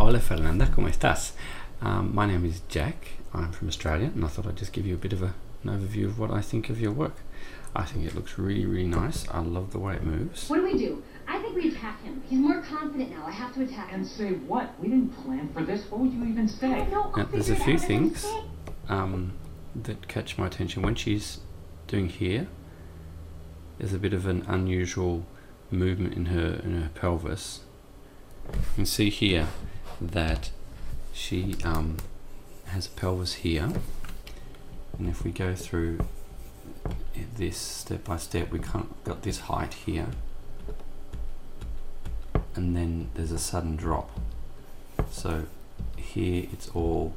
Hola Fernanda, ¿cómo estás? My name is Jack. I'm from Australia, and I thought I'd just give you a bit of an overview of what I think of your work. I think it looks really, really nice. I love the way it moves. What do? I think we attack him. He's more confident now. I have to attack him. And say what? We didn't plan for this. What would you even say? I don't know. Now, there's a few things that catch my attention. When she's doing here, there's a bit of an unusual movement in her pelvis. You can see here that she has a pelvis here, and if we go through this step by step, we got this height here, and then there's a sudden drop. So here it's all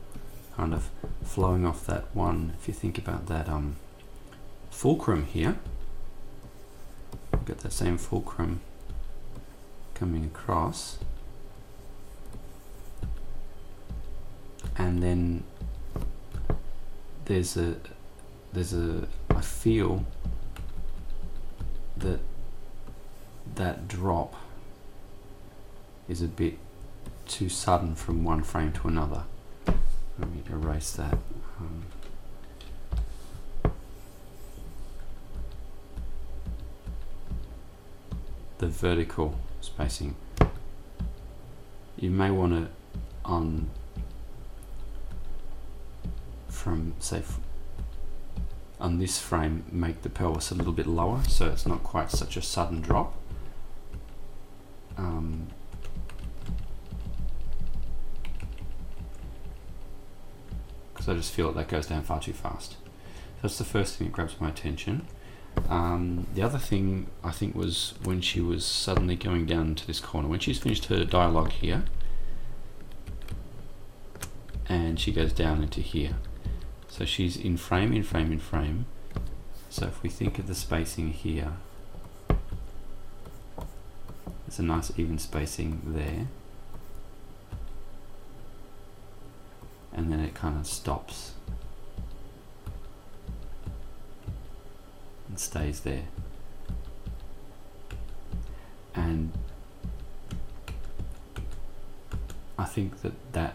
kind of flowing off that one. If you think about that fulcrum here, we've got that same fulcrum coming across, and then I feel that drop is a bit too sudden from one frame to another. Let me erase that. The vertical spacing, you may want to on this frame make the pelvis a little bit lower so it's not quite such a sudden drop. Because I just feel that goes down far too fast. That's the first thing that grabs my attention. The other thing I think was when she was suddenly going down to this corner, when she's finished her dialogue here and she goes down into here. So she's in frame, in frame, in frame. So if we think of the spacing here, there's a nice even spacing there. And then it kind of stops and stays there. And I think that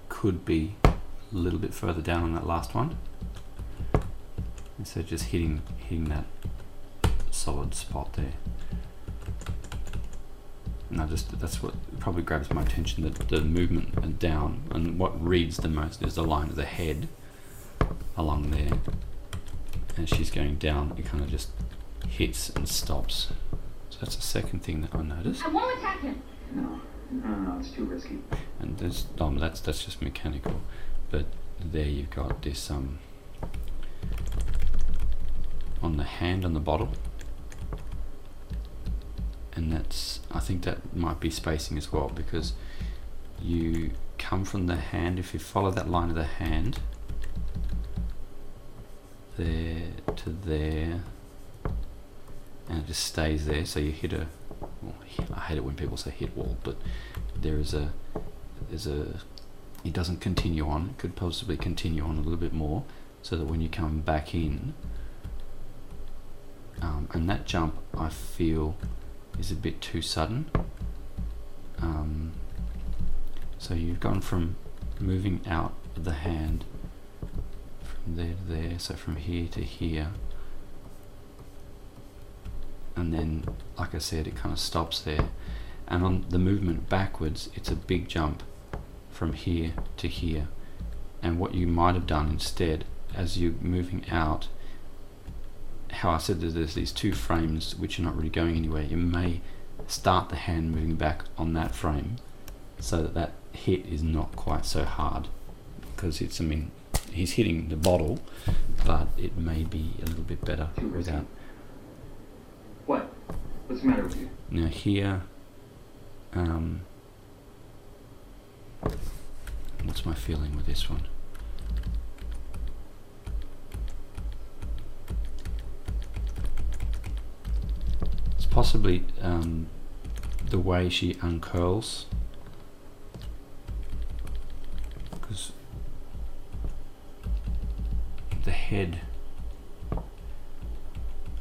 could be a little bit further down on that last one, and so just hitting that solid spot there. And that's what probably grabs my attention, that the movement down, and what reads the most is the line of the head along there. As she's going down, it kind of just hits and stops. So that's the second thing that I noticed. I won't attack him. No, it's too risky. And that's just mechanical. But there you've got this on the hand on the bottle, and I think that might be spacing as well, because you come from the hand, if you follow that line of the hand there to there, and it just stays there, so you hit I hate it when people say hit wall, but there's a it doesn't continue on. It could possibly continue on a little bit more, so that when you come back in, and that jump I feel is a bit too sudden. So you've gone from moving out the hand from there to there, so from here to here, and then, like I said, it kind of stops there. And on the movement backwards, it's a big jump from here to here. And what you might have done instead, as you're moving out, how I said that there's these two frames which are not really going anywhere, you may start the hand moving back on that frame so that hit is not quite so hard, because he's hitting the bottle, but it may be a little bit better without. What? What's the matter with you? Now here, what's my feeling with this one? It's possibly the way she uncurls, because the head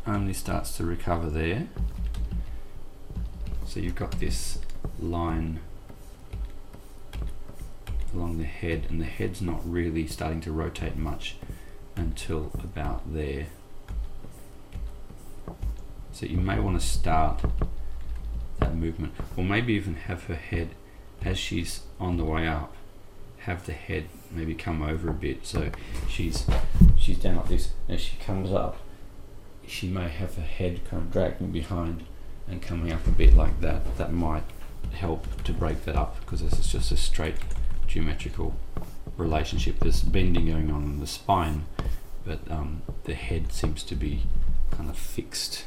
only starts to recover there. So you've got this line along the head, and the head's not really starting to rotate much until about there. So you may want to start that movement, or maybe even have her head, as she's on the way up, have the head maybe come over a bit, so she's down like this. As she comes up, she may have her head kind of dragging behind and coming up a bit like that. That might help to break that up, because this is just a straight geometrical relationship. There's bending going on in the spine, but the head seems to be kind of fixed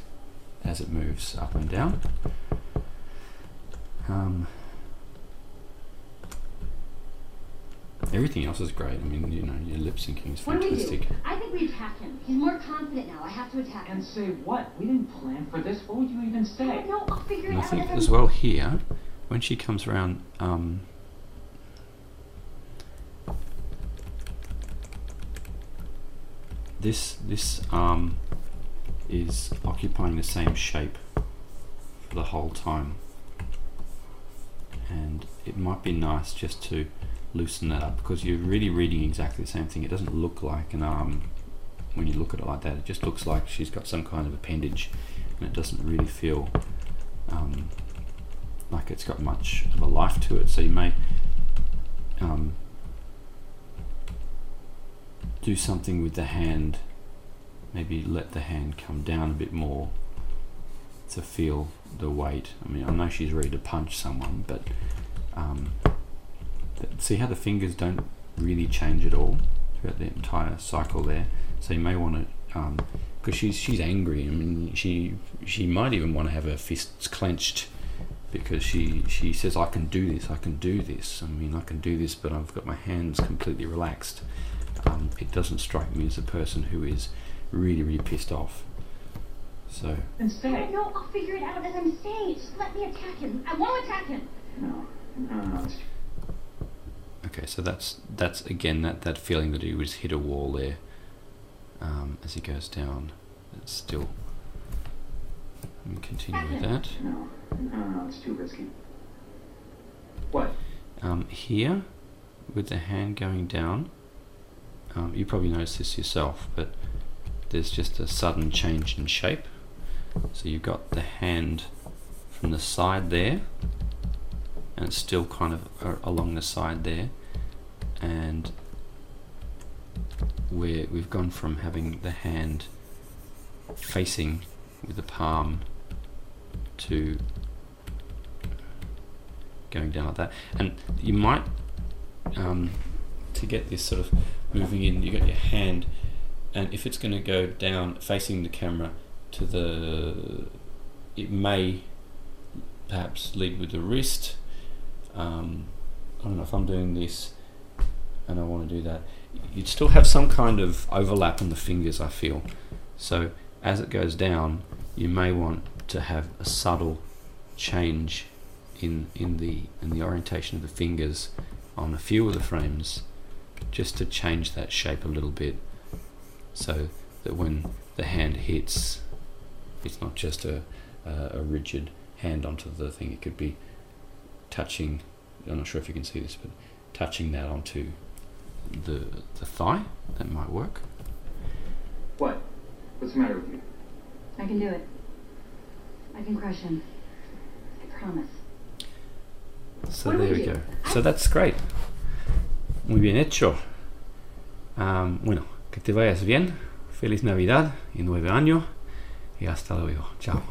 as it moves up and down. Everything else is great. I mean, you know, your lip syncing is What do we fantastic. do? I think we attack him. He's more confident now. I have to attack him. And say what? We didn't plan for this. What would you even I say? don't know. I'll figure it And I out. think as as well here, when she comes around, this arm is occupying the same shape for the whole time, and it might be nice just to loosen that up, because you're really reading exactly the same thing. It doesn't look like an arm when you look at it like that. It just looks like she's got some kind of appendage, and it doesn't really feel like it's got much of a life to it. So you may do something with the hand, maybe let the hand come down a bit more to feel the weight. I mean, I know she's ready to punch someone, but see how the fingers don't really change at all throughout the entire cycle there. So you may want to, because she's angry. I mean, she might even want to have her fists clenched, because she says, I can do this, I can do this. I mean, I can do this, but I've got my hands completely relaxed. It doesn't strike me as a person who is really, really pissed off. So. And I say. don't know. I'll figure it out as I'm saying. Just let me attack him. I want to attack him. No. It's Okay, so that's again that feeling that he was hit a wall there. As he goes down, it's still. Let me continue with that. No, it's too risky. What? Here, with the hand going down, you probably noticed this yourself, but there's just a sudden change in shape. So you've got the hand from the side there, and it's still kind of along the side there, and we've gone from having the hand facing with the palm to going down like that. And you might, to get this sort of moving in, you got your hand, and if it's going to go down facing the camera to the, it may perhaps lead with the wrist. I don't know if I'm doing this and I want to do that. You'd still have some kind of overlap on the fingers, I feel. So as it goes down, you may want to have a subtle change in the orientation of the fingers on a few of the frames, just to change that shape a little bit, so that when the hand hits, it's not just a rigid hand onto the thing. It could be touching, I'm not sure if you can see this, but touching that onto the thigh. That might work. What? What's the matter with you? I can do it. I can crush him. I promise. So What do there we we do? go. So that's great. Muy bien hecho. Bueno, que te vayas bien. Feliz Navidad y 9 años. Y hasta luego. Chao.